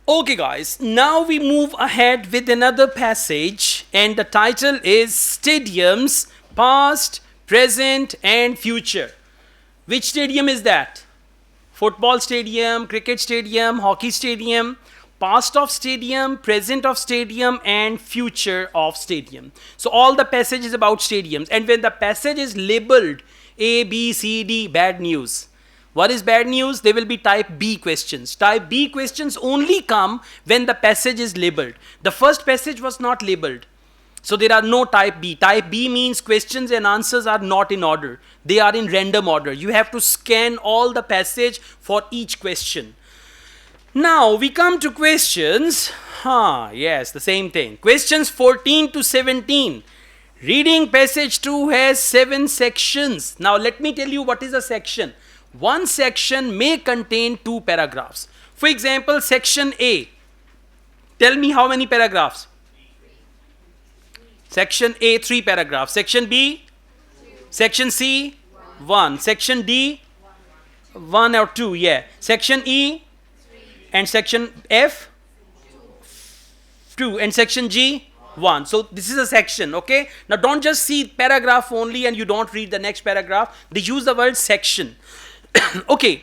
Okay guys, now we move ahead with another passage and the title is Stadiums, Past, Present and Future. Which stadium is that? Football stadium, cricket stadium, hockey stadium, past of stadium, present of stadium and future of stadium. So all the passage is about stadiums, and when the passage is labeled A, B, C, D, bad news. What is bad news? They will be type B questions. Type B questions only come when the passage is labeled. The first passage was not labeled. So there are no type B. Type B means questions and answers are not in order. They are in random order. You have to scan all the passage for each question. Now we come to questions. Yes, the same thing. Questions 14 to 17. Reading passage 2 has 7 sections. Now let me tell you what is a section. One section may contain 2 paragraphs. For example, section A. Tell me how many paragraphs? Section A, 3 paragraphs. Section B? 2. Section C? 1. Section D? 1 or 2, yeah. Section E? 3. And section F? 2. And section G? 1. So this is a section, okay? Now don't just see paragraph only and you don't read the next paragraph. They use the word section. Okay.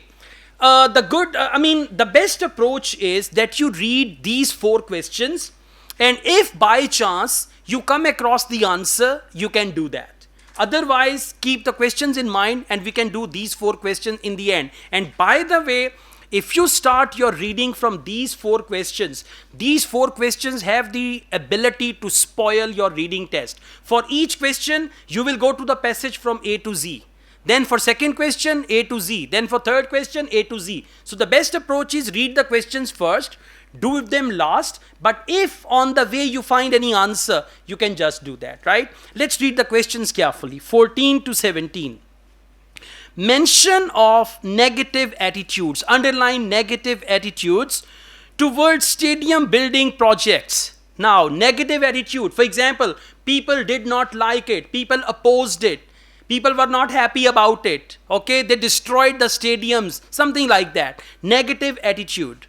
The best approach is that you read these 4 questions, and if by chance you come across the answer, you can do that. Otherwise, keep the questions in mind and we can do these 4 questions in the end. And by the way, if you start your reading from these 4 questions have the ability to spoil your reading test. For each question, you will go to the passage from A to Z. Then for second question, A to Z. Then for third question, A to Z. So the best approach is read the questions first, do them last, but if on the way you find any answer, you can just do that, right? Let's read the questions carefully. 14 to 17. Mention of negative attitudes, underline negative attitudes towards stadium building projects. Now, negative attitude, for example, people did not like it, people opposed it. People were not happy about it. Okay, they destroyed the stadiums, something like that. Negative attitude.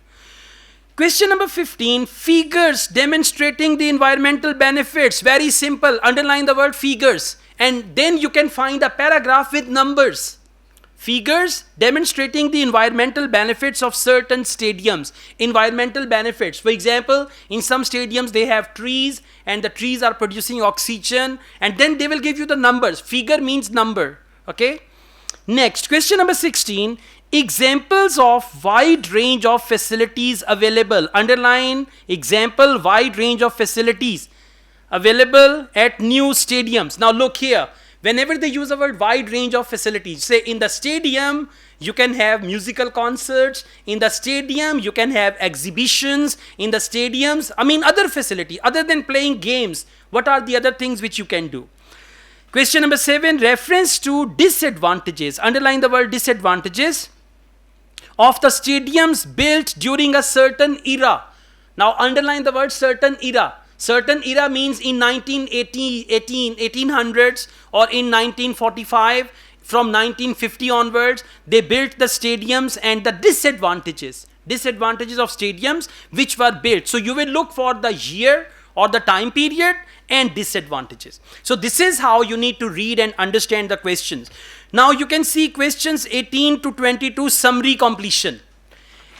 Question number 15, figures demonstrating the environmental benefits. Very simple, underline the word figures. And then you can find a paragraph with numbers. Figures demonstrating the environmental benefits of certain stadiums. Environmental benefits. For example, in some stadiums they have trees and the trees are producing oxygen, and then they will give you the numbers. Figure means number. Okay. Next, question number 16. Examples of wide range of facilities available. Underline example, wide range of facilities available at new stadiums. Now look here. Whenever they use the word wide range of facilities, say in the stadium, you can have musical concerts. In the stadium, you can have exhibitions. In the stadiums, other facility, other than playing games, what are the other things which you can do? Question number 7, reference to disadvantages. Underline the word disadvantages of the stadiums built during a certain era. Now underline the word certain era. Certain era means in 1800s or in 1945, from 1950 onwards, they built the stadiums, and the disadvantages of stadiums which were built. So you will look for the year or the time period and disadvantages. So this is how you need to read and understand the questions. Now you can see questions 18 to 22, summary completion.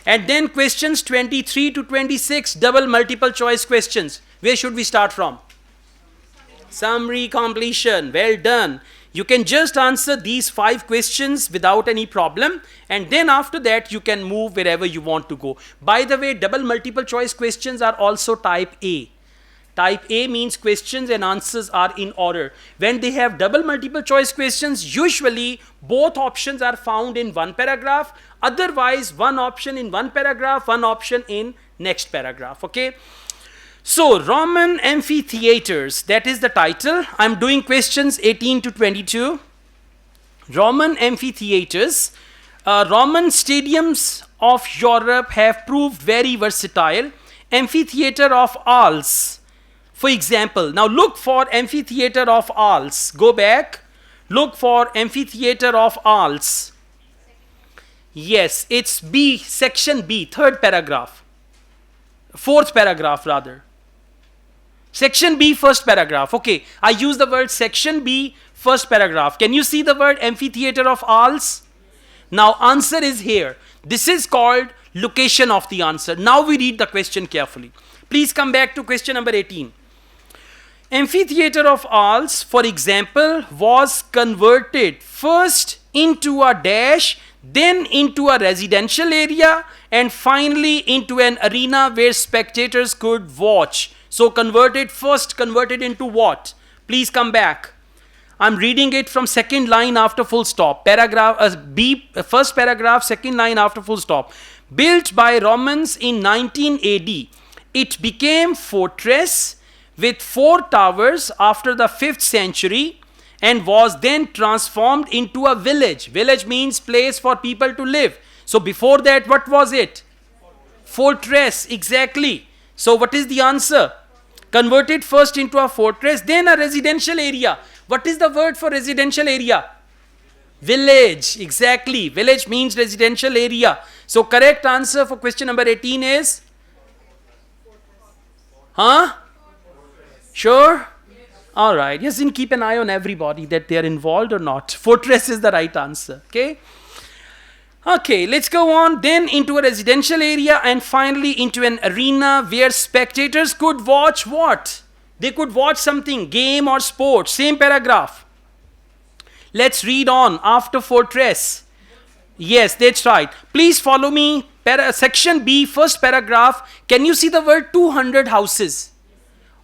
And then questions 23 to 26, double multiple choice questions. Where should we start from? Summary completion. Well done. You can just answer these 5 questions without any problem, and then after that you can move wherever you want to go. By the way, double multiple choice questions are also type A. Type A means questions and answers are in order. When they have double multiple choice questions, usually both options are found in one paragraph. Otherwise, one option in one paragraph, one option in next paragraph. Okay. So, Roman amphitheaters, that is the title. I'm doing questions 18 to 22. Roman amphitheaters. Roman stadiums of Europe have proved very versatile. Amphitheater of Arles, for example. Now look for amphitheater of Arles. Go back. Look for amphitheater of Arles. Yes, it's B, section B, third paragraph. fourth paragraph rather. Section B, first paragraph. Okay, I use the word section B, first paragraph. Can you see the word amphitheater of Arles? Now answer is here. This is called location of the answer. Now we read the question carefully. Please come back to question number 18. Amphitheater of Arles, for example, was converted first into a dash, then into a residential area, and finally into an arena where spectators could watch. So converted into what? Please come back. I'm reading it from second line after full stop. Paragraph B, first paragraph, second line after full stop. Built by Romans in 19 AD, it became fortress with 4 towers after the 5th century and was then transformed into a village. Village means place for people to live. So before that, what was it? Fortress, exactly. So what is the answer? Converted first into a fortress, then a residential area. What is the word for residential area? Village, exactly. Village means residential area. So correct answer for question number 18 is? Huh? Sure? Alright, yes, then keep an eye on everybody that they are involved or not. Fortress is the right answer, okay? Okay, let's go on then into a residential area and finally into an arena where spectators could watch what? They could watch something, game or sport. Same paragraph. Let's read on after fortress. Yes, that's right. Please follow me. Section B, first paragraph. Can you see the word 200 houses?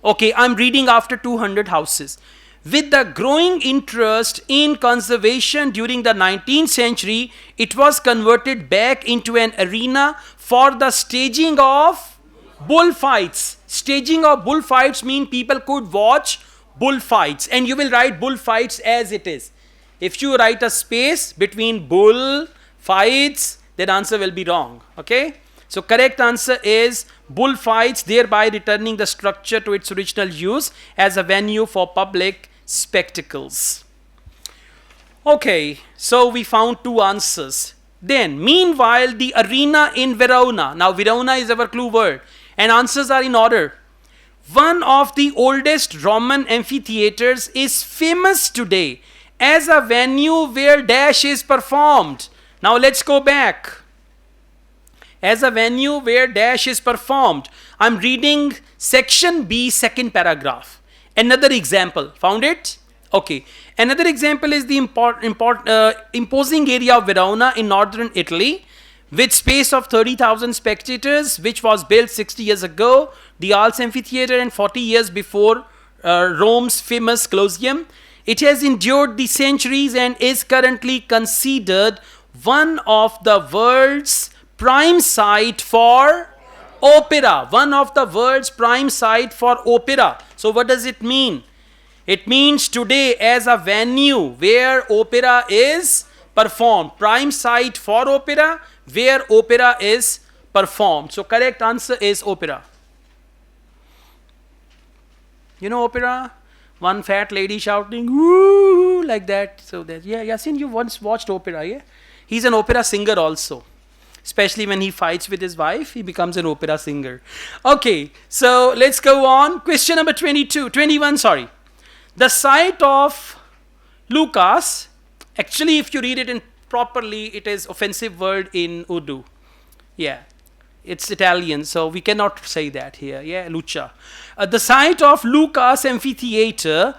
Okay, I'm reading after 200 houses. With the growing interest in conservation during the 19th century, it was converted back into an arena for the staging of bullfights. Staging of bullfights mean people could watch bullfights, and you will write bullfights as it is. If you write a space between bull fights, then answer will be wrong. Okay? So correct answer is bullfights, thereby returning the structure to its original use as a venue for public spectacles. Okay, so we found 2 answers. Then, meanwhile, the arena in Verona. Now, Verona is our clue word. And answers are in order. One of the oldest Roman amphitheaters is famous today as a venue where dash is performed. Now, let's go back. As a venue where dash is performed. I'm reading section B, second paragraph. Another example. Found it? Okay. Another example is the imposing area of Verona in northern Italy with space of 30,000 spectators, which was built 60 years ago. The Arles Amphitheater and 40 years before Rome's famous Colosseum. It has endured the centuries and is currently considered one of the world's prime site for opera. One of the world's prime site for opera. So what does it mean? It means today as a venue where opera is performed. Prime site for opera, where opera is performed. So correct answer is opera. You know opera? One fat lady shouting, woo, like that. So that, yeah, Yasin, you once watched opera, yeah? He's an opera singer also. Especially when he fights with his wife, he becomes an opera singer. Okay, so let's go on. Question number 21, sorry. The site of Lucas, actually if you read it in properly, it is offensive word in Urdu. Yeah, it's Italian, so we cannot say that here. Yeah, Lucha. The site of Lucas Amphitheater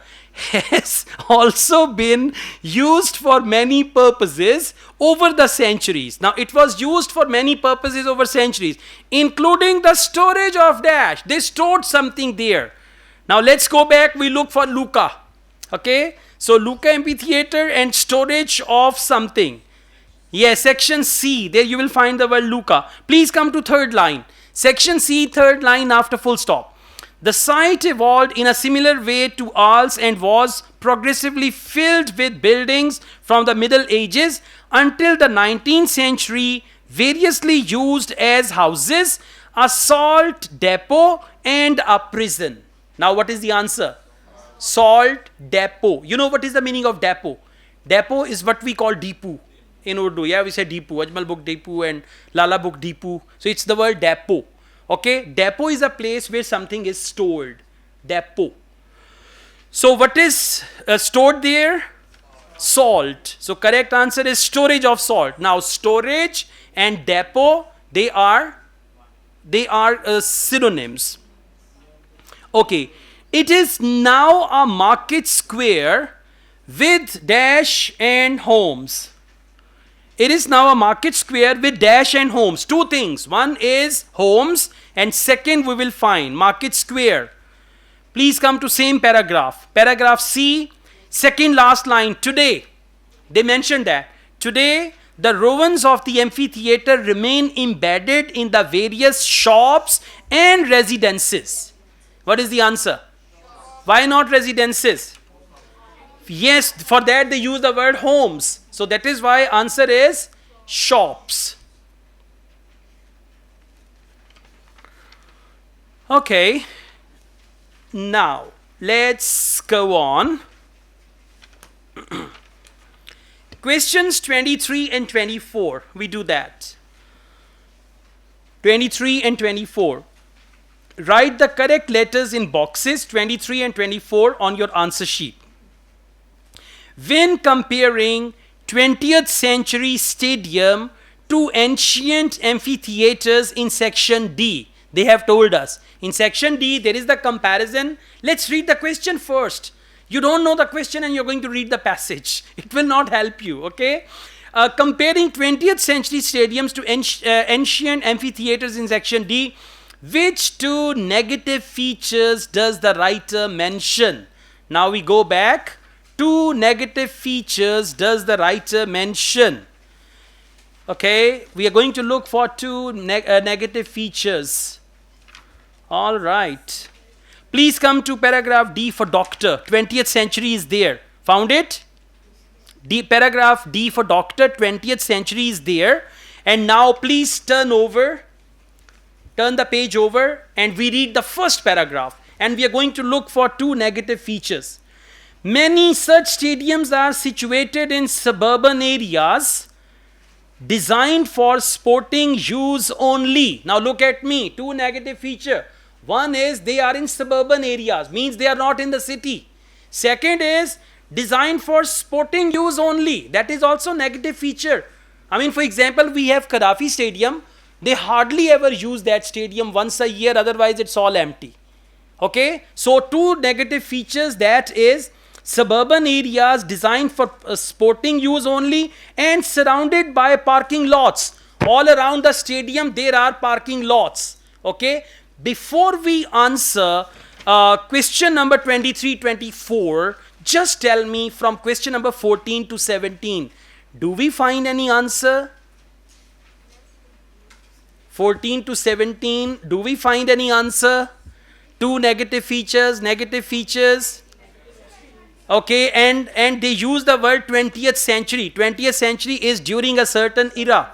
has also been used for many purposes over the centuries. Now, it was used for many purposes over centuries, including the storage of dash. They stored something there. Now, let's go back. We look for Luca. Okay? So, Luca Amphitheater and storage of something. Yes, section C. There you will find the word Luca. Please come to third line. Section C, third line after full stop. The site evolved in a similar way to Arles and was progressively filled with buildings from the Middle Ages until the 19th century, variously used as houses, a salt depot, and a prison. Now, what is the answer? Salt depot. You know what is the meaning of depot? Depot is what we call deepoo in Urdu. Yeah, we say deepoo. Ajmal book deepoo and Lala book deepoo. So, it's the word depot. Okay, depot is a place where something is stored. Depot. So what is stored there? Salt. So correct answer is storage of salt. Now storage and depot, they are synonyms. Okay, it is now a market square with dash and homes. It is now a market square with dash and homes. Two things. One is homes and second we will find market square. Please come to same paragraph. Paragraph C, second last line. Today, they mentioned that. Today, the ruins of the amphitheater remain embedded in the various shops and residences. What is the answer? Why not residences? Yes, for that they use the word homes. So that is why answer is shops. Okay. Now, let's go on. Questions 23 and 24. We do that. 23 and 24. Write the correct letters in boxes 23 and 24 on your answer sheet. When comparing 20th century stadium to ancient amphitheaters in section D, they have told us. In section D, there is the comparison. Let's read the question first. You don't know the question and you're going to read the passage. It will not help you, okay? Comparing 20th century stadiums to ancient amphitheaters in section D, which two negative features does the writer mention? Now we go back. Two negative features does the writer mention? Okay, we are going to look for two negative features. All right. Please come to paragraph D for doctor. 20th century is there. Found it? Paragraph D for doctor, 20th century is there. And now please turn the page over and we read the first paragraph. And we are going to look for two negative features. Many such stadiums are situated in suburban areas designed for sporting use only. Now look at me, two negative features. One is they are in suburban areas, means they are not in the city. Second is designed for sporting use only. That is also negative feature. I mean, for example, we have Gaddafi Stadium. They hardly ever use that stadium once a year, otherwise it's all empty. Okay, so two negative features, that is suburban areas designed for sporting use only and surrounded by parking lots. All around the stadium there are parking lots. Okay, before we answer question number 23-24, just tell me from question number 14 to 17, do we find any answer? 14 to 17, do we find any answer? Two negative features. Okay, and they use the word 20th century. 20th century is during a certain era.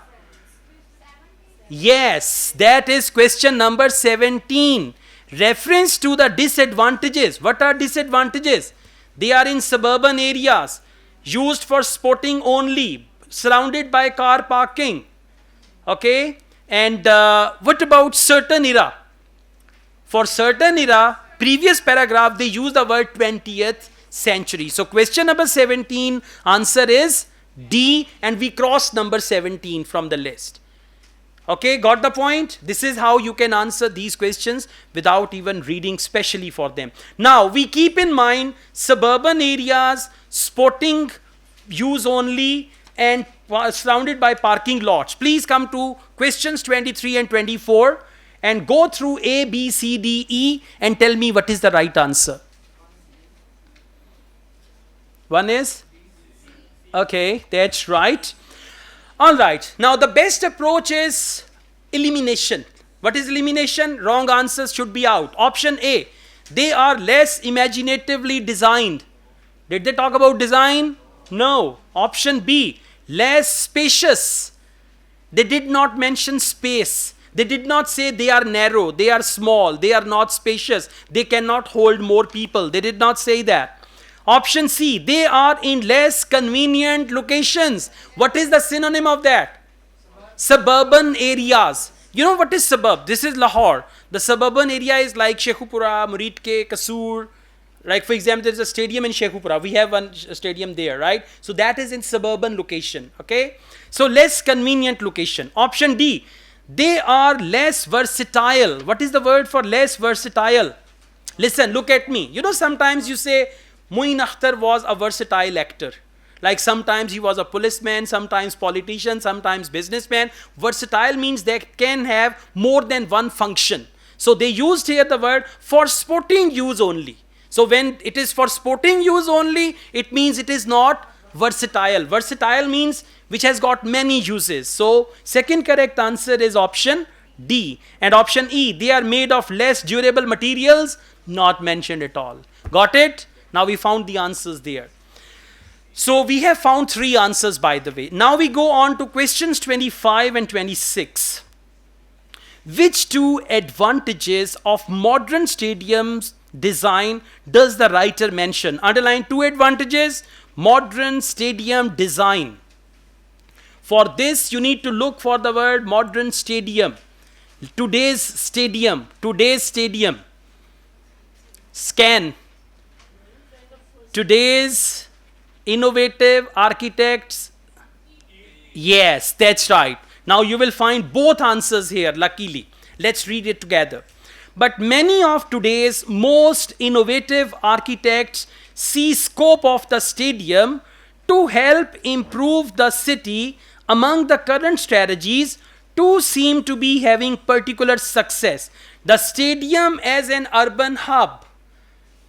Yes, that is question number 17. Reference to the disadvantages. What are disadvantages? They are in suburban areas, used for sporting only, surrounded by car parking. Okay, and what about certain era? For certain era, previous paragraph, they use the word 20th century. So question number 17, answer is D, and we cross number 17 from the list. Okay, got the point? This is how you can answer these questions without even reading specially for them. Now, we keep in mind suburban areas, sporting use only, and surrounded by parking lots. Please come to questions 23 and 24 and go through A, B, C, D, E and tell me what is the right answer. One is? Okay, that's right. All right. Now, the best approach is elimination. What is elimination? Wrong answers should be out. Option A, they are less imaginatively designed. Did they talk about design? No. Option B, less spacious. They did not mention space. They did not say they are narrow, they are small, they are not spacious, they cannot hold more people. They did not say that. Option C, they are in less convenient locations. What is the synonym of that? Suburban areas. You know what is suburb? This is Lahore. The suburban area is like Sheikhupura, Muridke, Kasur. Like for example, there's a stadium in Sheikhupura. We have one stadium there, right? So that is in suburban location, okay? So less convenient location. Option D, they are less versatile. What is the word for less versatile? Listen, look at me. You know, sometimes you say, Muin Akhtar was a versatile actor. Like sometimes he was a policeman, sometimes politician, sometimes businessman. Versatile means they can have more than one function. So they used here the word for sporting use only. So when it is for sporting use only, it means it is not versatile. Versatile means which has got many uses. So second correct answer is option D. And option E, they are made of less durable materials, not mentioned at all. Got it? Now we found the answers there. So we have found 3 answers, by the way. Now we go on to questions 25 and 26. Which 2 advantages of modern stadiums design does the writer mention? Underline 2 advantages, modern stadium design. For this, you need to look for the word modern stadium. Today's stadium. Scan. Today's innovative architects. Yes, that's right. Now you will find both answers here, luckily. Let's read it together. But many of today's most innovative architects see scope of the stadium to help improve the city. Among the current strategies, 2 seem to be having particular success. The stadium as an urban hub,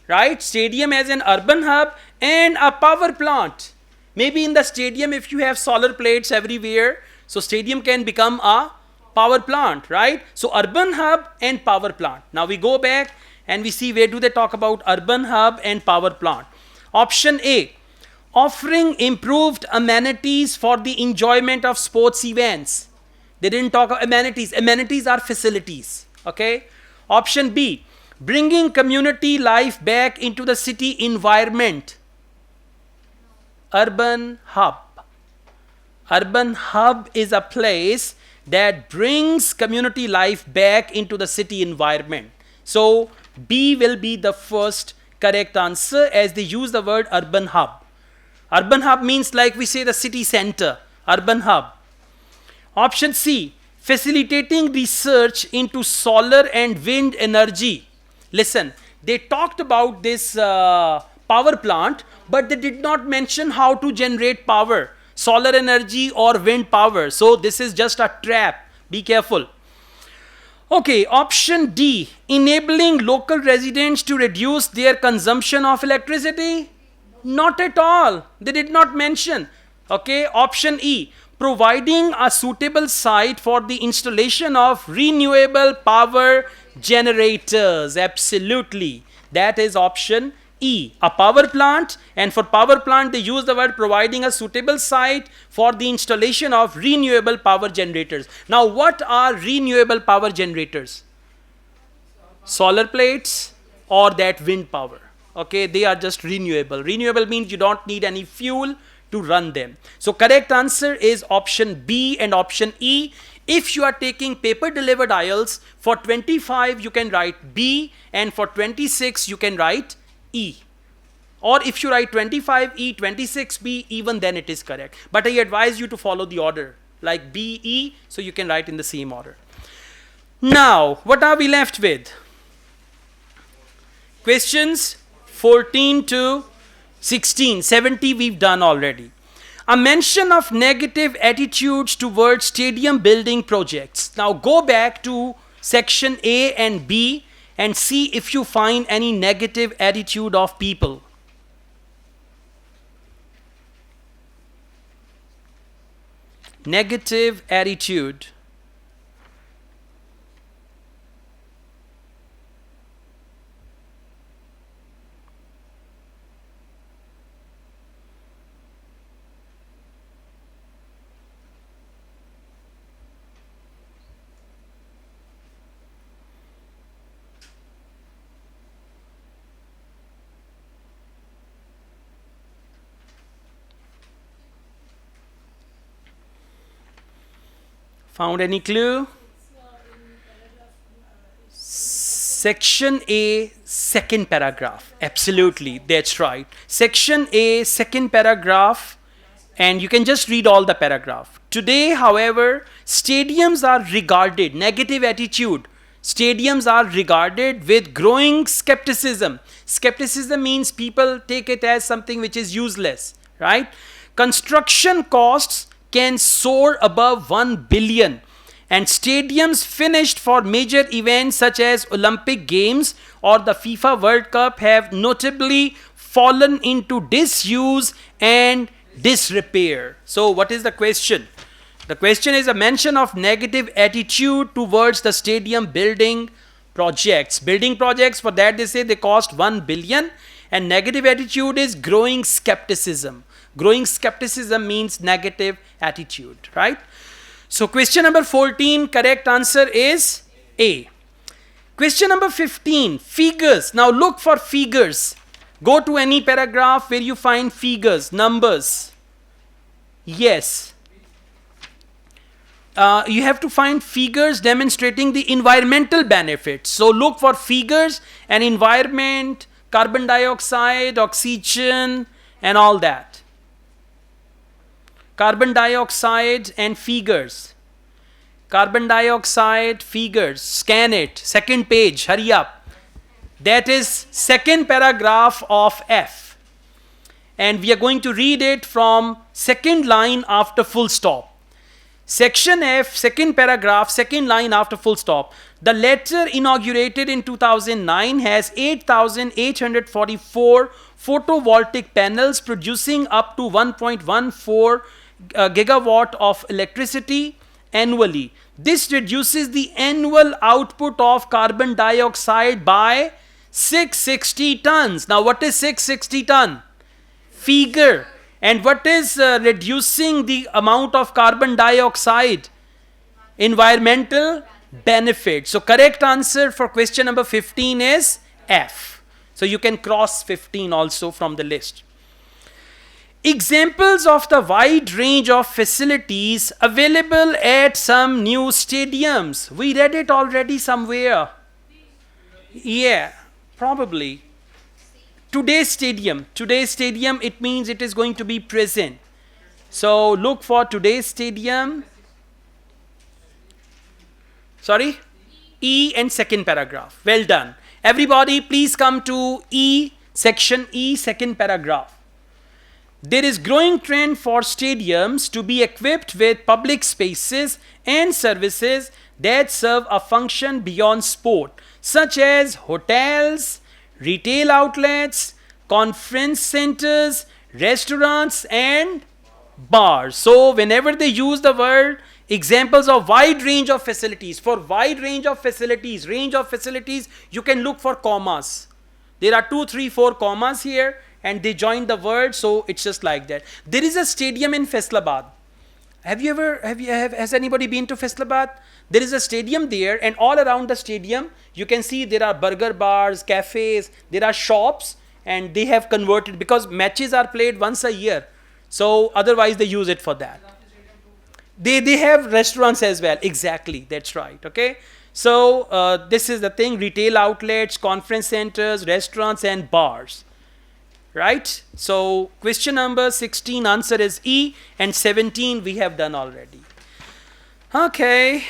right? Stadium as an urban hub and a power plant. Maybe in the stadium, if you have solar plates everywhere, so stadium can become a power plant, right? So urban hub and power plant. Now we go back and we see where do they talk about urban hub and power plant. Option A, offering improved amenities for the enjoyment of sports events. They didn't talk about amenities. Amenities are facilities, okay? Option B, bringing community life back into the city environment. Urban hub. Urban hub is a place that brings community life back into the city environment. So B will be the first correct answer as they use the word urban hub. Urban hub means like we say the city center, urban hub. Option C, facilitating research into solar and wind energy. Listen, they talked about this power plant, but they did not mention how to generate power, solar energy or wind power. So this is just a trap. Be careful. Okay, option D, enabling local residents to reduce their consumption of electricity. Not at all. They did not mention. Okay, option E, providing a suitable site for the installation of renewable power generators. Absolutely. That is option E, a power plant, and for power plant they use the word providing a suitable site for the installation of renewable power generators. Now what are renewable power generators? Solar plates or that wind power. Okay, they are just renewable. Renewable means you don't need any fuel to run them. So correct answer is option B and option E. If you are taking paper delivered IELTS, for 25 you can write B and for 26 you can write E. Or if you write 25E, 26B, even then it is correct. But I advise you to follow the order, like BE, so you can write in the same order. Now, what are we left with? Questions 14 to 16, 70 we've done already. A mention of negative attitudes towards stadium building projects. Now go back to section A and B and see if you find any negative attitude of people. Negative attitude. Found any clue? Section A, second paragraph. Absolutely, that's right. Section A, second paragraph, and you can just read all the paragraph. Today, however, stadiums are regarded, negative attitude. Stadiums are regarded with growing skepticism. Skepticism means people take it as something which is useless, right? Construction costs can soar above 1 billion. And stadiums finished for major events such as Olympic Games or the FIFA World Cup have notably fallen into disuse and disrepair. So what is the question? The question is a mention of negative attitude towards the stadium building projects. Building projects, for that they say they cost 1 billion, and negative attitude is growing skepticism. Growing skepticism means negative attitude, right? So question number 14, correct answer is A. Question number 15, figures. Now look for figures. Go to any paragraph where you find figures, numbers. Yes. You have to find figures demonstrating the environmental benefits. So look for figures and environment, carbon dioxide, oxygen, and all that. Carbon dioxide and figures. Carbon dioxide, figures. Scan it. Second page. Hurry up. That is second paragraph of F. And we are going to read it from second line after full stop. Section F, second paragraph, second line after full stop. The letter inaugurated in 2009 has 8,844 photovoltaic panels producing up to 1.14 gigawatt of electricity annually. This reduces the annual output of carbon dioxide by 660 tons. Now what is 660 ton? Figure. And what is reducing the amount of carbon dioxide? Environmental benefit. So correct answer for question number 15 is F. So you can cross 15 also from the list. Examples of the wide range of facilities available at some new stadiums. We read it already somewhere. Yeah, probably. Today's stadium, it means it is going to be present. So look for today's stadium. Sorry? E and second paragraph. Well done. Everybody please come to E, section E, second paragraph. There is growing trend for stadiums to be equipped with public spaces and services that serve a function beyond sport, such as hotels, retail outlets, conference centers, restaurants, and bars. So whenever they use the word examples of wide range of facilities, for wide range of facilities, you can look for commas. There are 2, 3, 4 commas here, and they join the word, so it's just like that. There is a stadium in Faisalabad. Has anybody been to Faisalabad? There is a stadium there, and all around the stadium, you can see there are burger bars, cafes, there are shops, and they have converted because matches are played once a year. So otherwise they use it for that. They have restaurants as well. Exactly, that's right. Okay. So this is the thing: retail outlets, conference centers, restaurants, and bars. Right? So question number 16 answer is E, and 17 we have done already. Okay.